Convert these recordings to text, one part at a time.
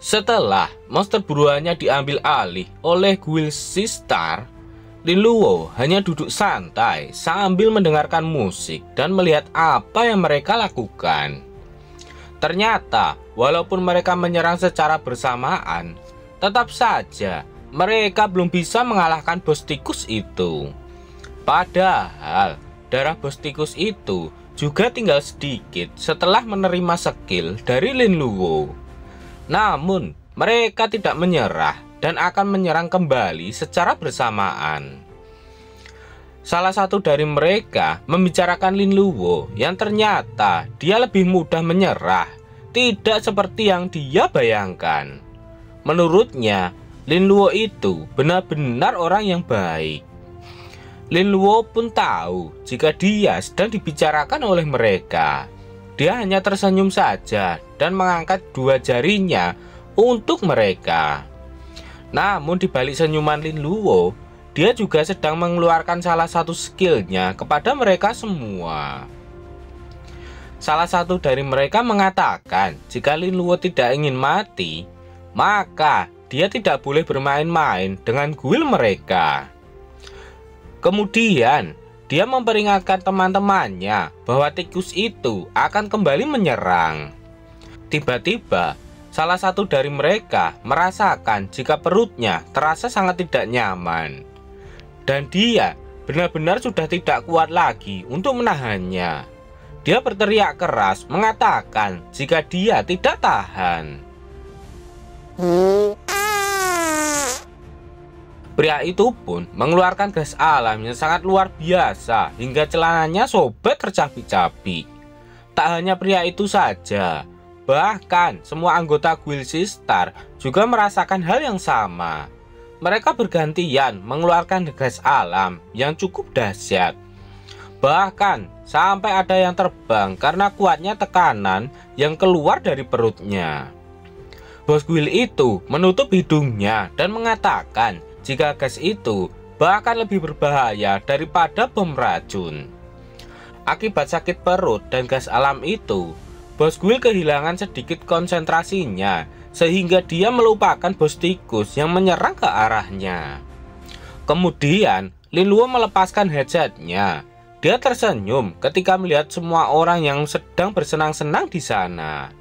Setelah monster buruannya diambil alih oleh Guild Sistar, Lin Luo hanya duduk santai sambil mendengarkan musik dan melihat apa yang mereka lakukan. Ternyata, walaupun mereka menyerang secara bersamaan, tetap saja mereka belum bisa mengalahkan bos tikus itu. Padahal, darah bos tikus itu juga tinggal sedikit setelah menerima skill dari Lin Luo. Namun, mereka tidak menyerah dan akan menyerang kembali secara bersamaan. Salah satu dari mereka membicarakan Lin Luo yang ternyata dia lebih mudah menyerah, tidak seperti yang dia bayangkan. Menurutnya, Lin Luo itu benar-benar orang yang baik. Lin Luo pun tahu jika dia sedang dibicarakan oleh mereka. Dia hanya tersenyum saja dan mengangkat dua jarinya untuk mereka. Namun di balik senyuman Lin Luo, dia juga sedang mengeluarkan salah satu skillnya kepada mereka semua. Salah satu dari mereka mengatakan jika Lin Luo tidak ingin mati, maka dia tidak boleh bermain-main dengan guild mereka. Kemudian dia memperingatkan teman-temannya bahwa tikus itu akan kembali menyerang. Tiba-tiba, salah satu dari mereka merasakan jika perutnya terasa sangat tidak nyaman. Dan dia benar-benar sudah tidak kuat lagi untuk menahannya. Dia berteriak keras mengatakan jika dia tidak tahan. Pria itu pun mengeluarkan gas alam yang sangat luar biasa hingga celananya sobek tercapik-capik. Tak hanya pria itu saja, bahkan semua anggota Guild Sistar juga merasakan hal yang sama. Mereka bergantian mengeluarkan gas alam yang cukup dahsyat. Bahkan sampai ada yang terbang karena kuatnya tekanan yang keluar dari perutnya. Bos Guild itu menutup hidungnya dan mengatakan jika gas itu bahkan lebih berbahaya daripada bom racun. Akibat sakit perut dan gas alam itu, bos Guild kehilangan sedikit konsentrasinya sehingga dia melupakan bos tikus yang menyerang ke arahnya. Kemudian Lin Luo melepaskan headsetnya. Dia tersenyum ketika melihat semua orang yang sedang bersenang-senang di sana.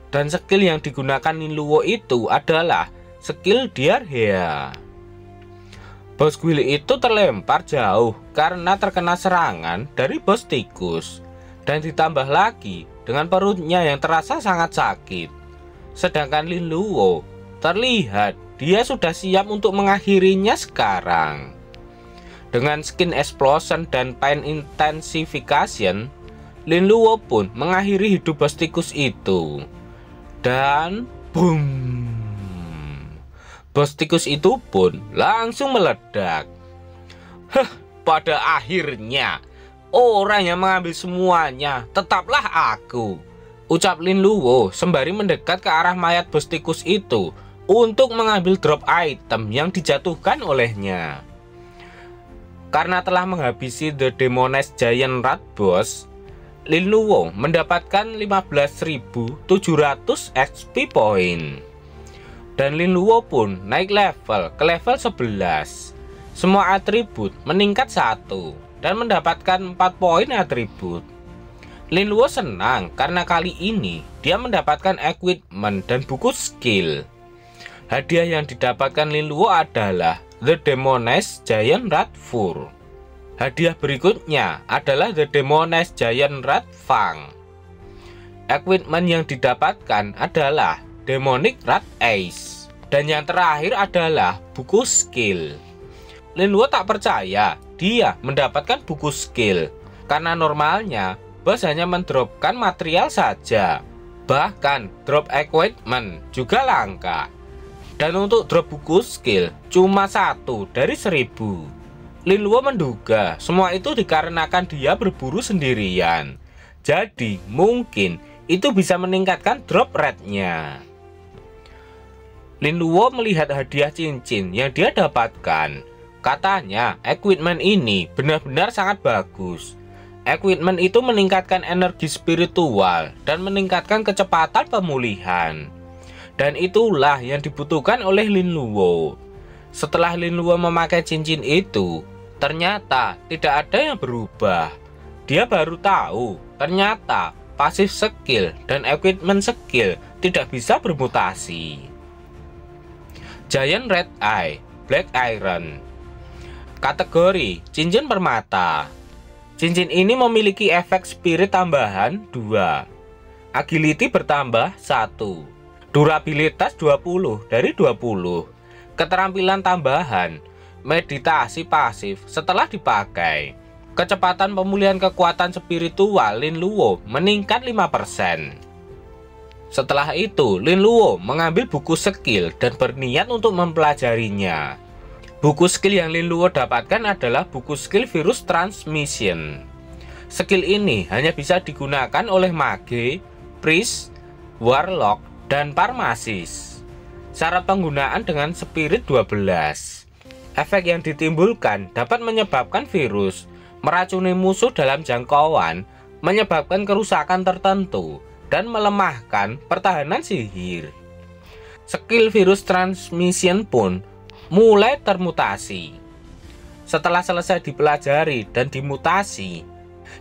Dan skill yang digunakan Lin Luo itu adalah skill Diarrhea. Bos Guild itu terlempar jauh karena terkena serangan dari bos tikus. Dan ditambah lagi dengan perutnya yang terasa sangat sakit. Sedangkan Lin Luo terlihat dia sudah siap untuk mengakhirinya sekarang. Dengan skin explosion dan pain intensification, Lin Luo pun mengakhiri hidup bos tikus itu. Dan boom, bos tikus itu pun langsung meledak. Pada akhirnya orang yang mengambil semuanya tetaplah aku, ucap Lin Luo sembari mendekat ke arah mayat bos tikus itu untuk mengambil drop item yang dijatuhkan olehnya. Karena telah menghabisi The Demoness Giant Rat Boss, Lin Luo mendapatkan 15.700 XP point. Dan Lin Luo pun naik level ke level 11. Semua atribut meningkat 1 dan mendapatkan 4 poin atribut. Lin Luo senang karena kali ini dia mendapatkan equipment dan buku skill. Hadiah yang didapatkan Lin Luo adalah The Demoness Giant Rat Fur. Hadiah berikutnya adalah The Demoness Giant Rat Fang. Equipment yang didapatkan adalah Demonic Rat Ace. Dan yang terakhir adalah buku skill. Lin Luo tak percaya dia mendapatkan buku skill, karena normalnya bos hanya mendropkan material saja. Bahkan drop equipment juga langka. Dan untuk drop buku skill cuma 1 dari 1000. Lin Luo menduga semua itu dikarenakan dia berburu sendirian. Jadi mungkin itu bisa meningkatkan drop rate-nya. Lin Luo melihat hadiah cincin yang dia dapatkan. Katanya equipment ini benar-benar sangat bagus. Equipment itu meningkatkan energi spiritual dan meningkatkan kecepatan pemulihan. Dan itulah yang dibutuhkan oleh Lin Luo. Setelah Lin Luo memakai cincin itu, ternyata tidak ada yang berubah. Dia baru tahu ternyata pasif skill dan equipment skill tidak bisa bermutasi. Giant Red Eye Black Iron. Kategori cincin permata. Cincin ini memiliki efek spirit tambahan 2, agility bertambah 1, durabilitas 20 dari 20, keterampilan tambahan, meditasi pasif setelah dipakai. Kecepatan pemulihan kekuatan spiritual Lin Luo meningkat 5%. Setelah itu, Lin Luo mengambil buku skill dan berniat untuk mempelajarinya. Buku skill yang Lin Luo dapatkan adalah buku skill virus transmission. Skill ini hanya bisa digunakan oleh mage, priest, warlock, dan parmasis. Syarat penggunaan dengan spirit 12. Efek yang ditimbulkan dapat menyebabkan virus, meracuni musuh dalam jangkauan, menyebabkan kerusakan tertentu, dan melemahkan pertahanan sihir. Skill virus transmission pun mulai termutasi. Setelah selesai dipelajari dan dimutasi,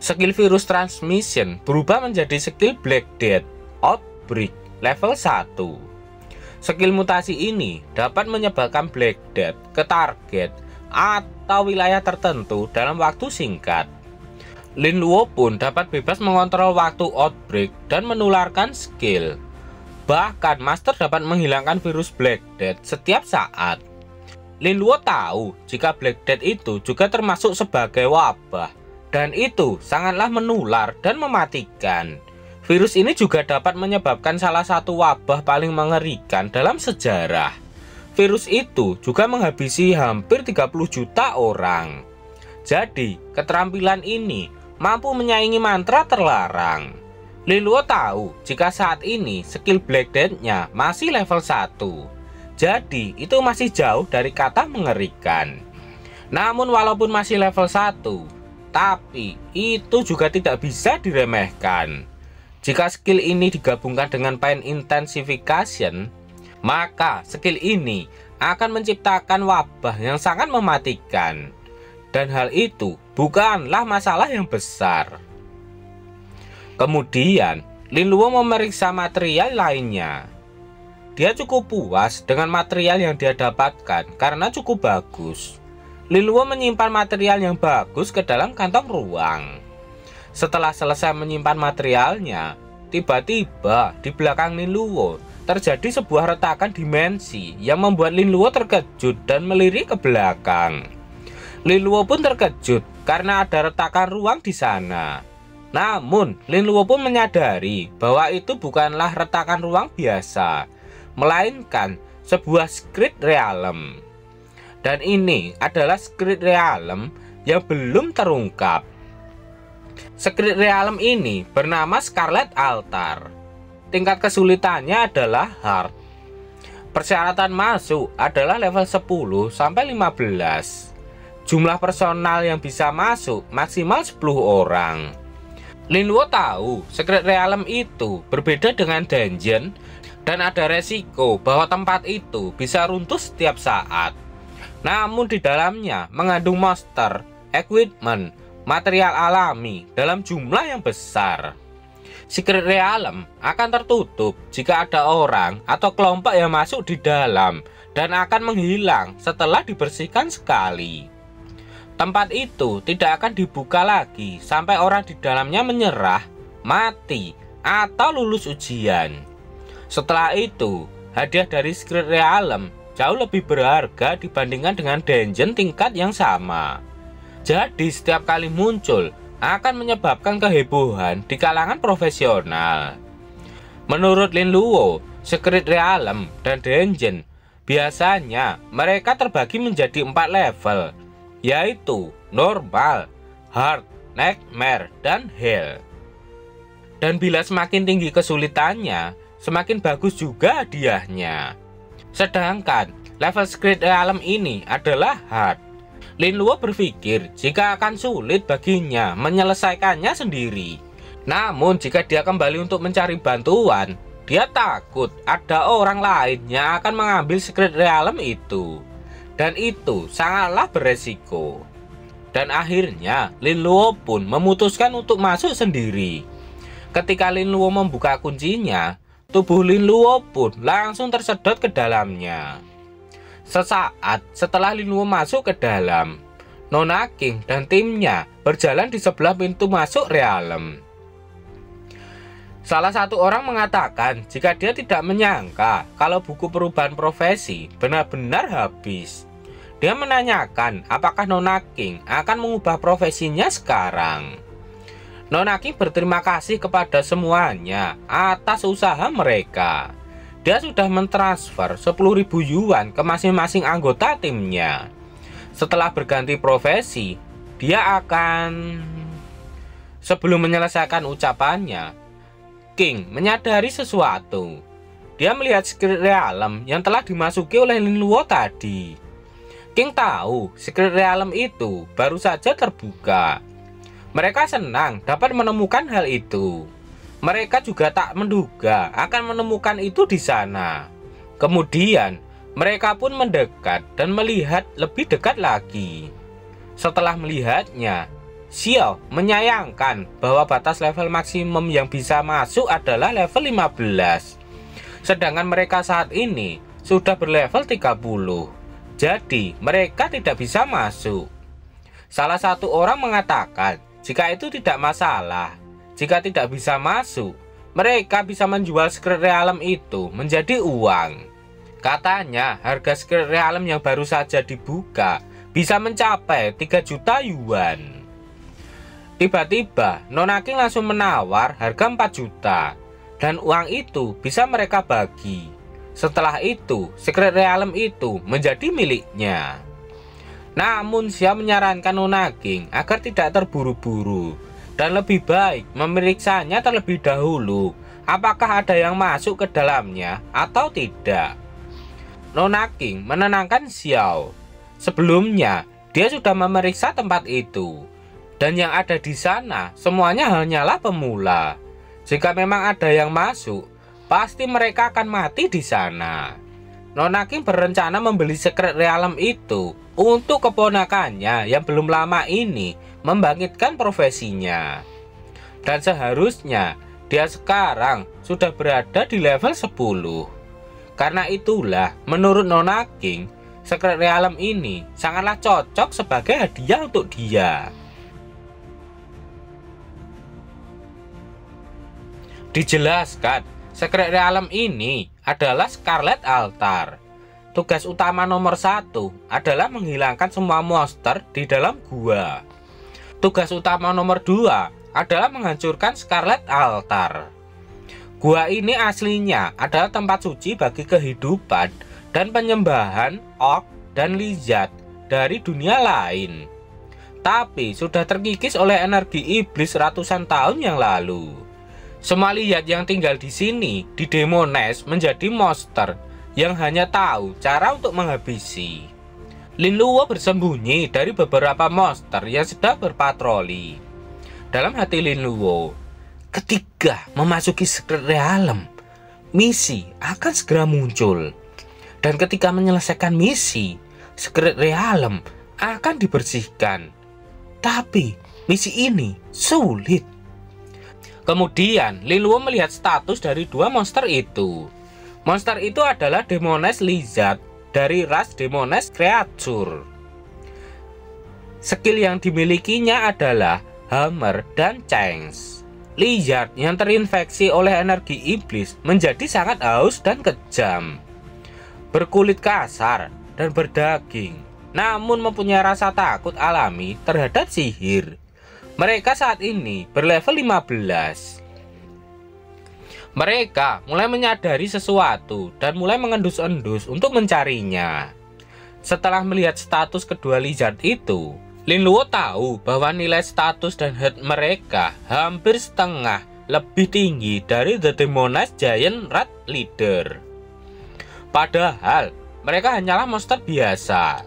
skill virus transmission berubah menjadi skill Black Death Outbreak level 1. Skill mutasi ini dapat menyebabkan Black Death ke target atau wilayah tertentu dalam waktu singkat. Lin Luo pun dapat bebas mengontrol waktu outbreak dan menularkan skill. Bahkan Master dapat menghilangkan virus Black Death setiap saat. Lin Luo tahu jika Black Death itu juga termasuk sebagai wabah, dan itu sangatlah menular dan mematikan. Virus ini juga dapat menyebabkan salah satu wabah paling mengerikan dalam sejarah. Virus itu juga menghabisi hampir 30 juta orang. Jadi, keterampilan ini mampu menyaingi mantra terlarang. Lin Luo tahu jika saat ini skill Black Death-nya masih level 1. Jadi, itu masih jauh dari kata mengerikan. Namun walaupun masih level 1, tapi itu juga tidak bisa diremehkan. Jika skill ini digabungkan dengan Pain Intensification, maka skill ini akan menciptakan wabah yang sangat mematikan. Dan hal itu bukanlah masalah yang besar. Kemudian, Lin Luo memeriksa material lainnya. Dia cukup puas dengan material yang dia dapatkan karena cukup bagus. Lin Luo menyimpan material yang bagus ke dalam kantong ruang. Setelah selesai menyimpan materialnya, tiba-tiba di belakang Lin Luo terjadi sebuah retakan dimensi yang membuat Lin Luo terkejut dan melirik ke belakang. Lin Luo pun terkejut karena ada retakan ruang di sana. Namun, Lin Luo pun menyadari bahwa itu bukanlah retakan ruang biasa, melainkan sebuah Secret Realm. Dan ini adalah Secret Realm yang belum terungkap. Secret Realm ini bernama Scarlet Altar. Tingkat kesulitannya adalah Hard. Persyaratan masuk adalah level 10 sampai 15. Jumlah personal yang bisa masuk maksimal 10 orang. Lin Luo tahu Secret Realm itu berbeda dengan dungeon dan ada resiko bahwa tempat itu bisa runtuh setiap saat. Namun di dalamnya mengandung monster, equipment, material alami dalam jumlah yang besar. Secret Realm akan tertutup jika ada orang atau kelompok yang masuk di dalam dan akan menghilang setelah dibersihkan sekali. Tempat itu tidak akan dibuka lagi sampai orang di dalamnya menyerah, mati, atau lulus ujian. Setelah itu, hadiah dari Secret Realm jauh lebih berharga dibandingkan dengan dungeon tingkat yang sama. Jadi setiap kali muncul akan menyebabkan kehebohan di kalangan profesional. Menurut Lin Luo, Secret Realm dan dungeon biasanya mereka terbagi menjadi 4 level, yaitu normal, hard, nightmare, dan hell. Dan bila semakin tinggi kesulitannya, semakin bagus juga hadiahnya. Sedangkan level Secret Realm ini adalah hard. Lin Luo berpikir jika akan sulit baginya menyelesaikannya sendiri. Namun jika dia kembali untuk mencari bantuan, Dia takut ada orang lain yang akan mengambil Secret Realm itu, dan itu sangatlah beresiko. Dan akhirnya Lin Luo pun memutuskan untuk masuk sendiri. Ketika Lin Luo membuka kuncinya, tubuh Lin Luo pun langsung tersedot ke dalamnya. Sesaat setelah Lin Luo masuk ke dalam, Nona King dan timnya berjalan di sebelah pintu masuk realem. Salah satu orang mengatakan jika dia tidak menyangka kalau buku perubahan profesi benar-benar habis. Dia menanyakan apakah Nona King akan mengubah profesinya sekarang. Nona King berterima kasih kepada semuanya atas usaha mereka. Dia sudah mentransfer 10.000 yuan ke masing-masing anggota timnya. Setelah berganti profesi, dia akan... Sebelum menyelesaikan ucapannya, King menyadari sesuatu. Dia melihat Secret Realm yang telah dimasuki oleh Lin Luo tadi. King tahu Secret Realm itu baru saja terbuka. Mereka senang dapat menemukan hal itu. Mereka juga tak menduga akan menemukan itu di sana. Kemudian, mereka pun mendekat dan melihat lebih dekat lagi. Setelah melihatnya, Xiao menyayangkan bahwa batas level maksimum yang bisa masuk adalah level 15. Sedangkan mereka saat ini sudah berlevel 30. Jadi, mereka tidak bisa masuk. Salah satu orang mengatakan, jika itu tidak masalah, jika tidak bisa masuk, mereka bisa menjual Secret Realm itu menjadi uang. Katanya harga Secret Realm yang baru saja dibuka bisa mencapai 3 juta yuan. Tiba-tiba Nona King langsung menawar harga 4 juta, dan uang itu bisa mereka bagi. Setelah itu Secret Realm itu menjadi miliknya. Namun Xiao menyarankan Nona King agar tidak terburu-buru dan lebih baik memeriksanya terlebih dahulu apakah ada yang masuk ke dalamnya atau tidak. Nona King menenangkan Xiao. Sebelumnya dia sudah memeriksa tempat itu, dan yang ada di sana semuanya hanyalah pemula. Jika memang ada yang masuk, pasti mereka akan mati di sana. Nona King berencana membeli Secret Realm itu untuk keponakannya yang belum lama ini membangkitkan profesinya. Dan seharusnya dia sekarang sudah berada di level 10. Karena itulah menurut Nona King, Secret Realm ini sangatlah cocok sebagai hadiah untuk dia. Dijelaskan, Secret Realm ini adalah Scarlet Altar. Tugas utama nomor 1 adalah menghilangkan semua monster di dalam gua. Tugas utama nomor 2 adalah menghancurkan Scarlet Altar. Gua ini aslinya adalah tempat suci bagi kehidupan dan penyembahan orc dan lizard dari dunia lain. Tapi sudah terkikis oleh energi iblis ratusan tahun yang lalu. Semua lihat yang tinggal di sini didemonize menjadi monster yang hanya tahu cara untuk menghabisi. Lin Luo bersembunyi dari beberapa monster yang sedang berpatroli. Dalam hati Lin Luo, ketika memasuki Secret Realm, misi akan segera muncul. Dan ketika menyelesaikan misi, Secret Realm akan dibersihkan. Tapi misi ini sulit. Kemudian Lin Luo melihat status dari 2 monster itu. Monster itu adalah Demoness Lizard dari ras Demoness Creature. Skill yang dimilikinya adalah Hammer dan Chains. Lizard yang terinfeksi oleh energi iblis menjadi sangat haus dan kejam. Berkulit kasar dan berdaging, namun mempunyai rasa takut alami terhadap sihir. Mereka saat ini berlevel 15. Mereka mulai menyadari sesuatu dan mulai mengendus-endus untuk mencarinya. Setelah melihat status kedua lizard itu, Lin Luo tahu bahwa nilai status dan health mereka hampir setengah lebih tinggi dari The Demoness Giant Rat Leader. Padahal mereka hanyalah monster biasa.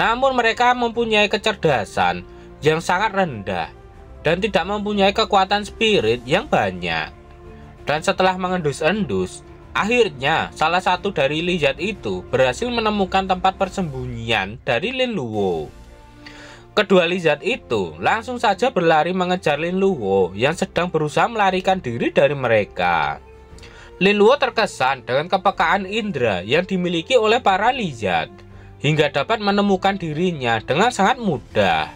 Namun mereka mempunyai kecerdasan yang sangat rendah dan tidak mempunyai kekuatan spirit yang banyak. Dan setelah mengendus-endus, akhirnya salah satu dari lizard itu berhasil menemukan tempat persembunyian dari Lin Luo. Kedua lizard itu langsung saja berlari mengejar Lin Luo yang sedang berusaha melarikan diri dari mereka. Lin Luo terkesan dengan kepekaan indera yang dimiliki oleh para lizard, hingga dapat menemukan dirinya dengan sangat mudah.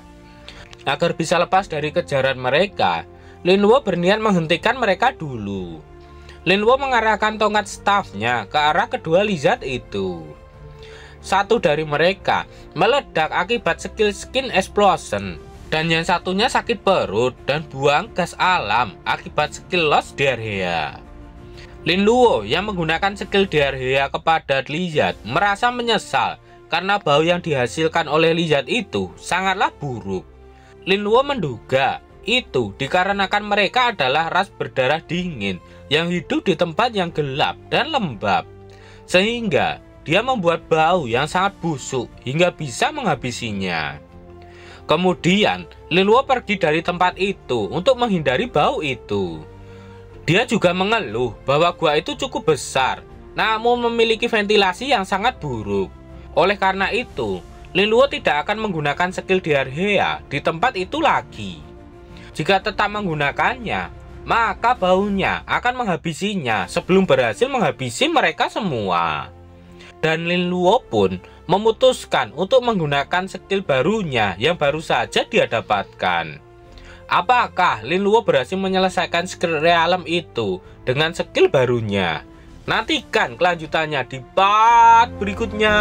Agar bisa lepas dari kejaran mereka, Lin Luo berniat menghentikan mereka dulu. Lin Luo mengarahkan tongkat staffnya ke arah kedua lizard itu. Satu dari mereka meledak akibat skill skin explosion, dan yang satunya sakit perut dan buang gas alam akibat skill lost diarrhea. Lin Luo yang menggunakan skill diarrhea kepada lizard merasa menyesal karena bau yang dihasilkan oleh lizard itu sangatlah buruk. Lin Luo menduga itu dikarenakan mereka adalah ras berdarah dingin yang hidup di tempat yang gelap dan lembab, sehingga dia membuat bau yang sangat busuk hingga bisa menghabisinya. Kemudian Lin Luo pergi dari tempat itu untuk menghindari bau itu. Dia juga mengeluh bahwa gua itu cukup besar, namun memiliki ventilasi yang sangat buruk. Oleh karena itu, Lin Luo tidak akan menggunakan skill diarrhea di tempat itu lagi. Jika tetap menggunakannya, maka baunya akan menghabisinya sebelum berhasil menghabisi mereka semua. Dan Lin Luo pun memutuskan untuk menggunakan skill barunya yang baru saja dia dapatkan. Apakah Lin Luo berhasil menyelesaikan skill realem itu dengan skill barunya? Nantikan kelanjutannya di part berikutnya.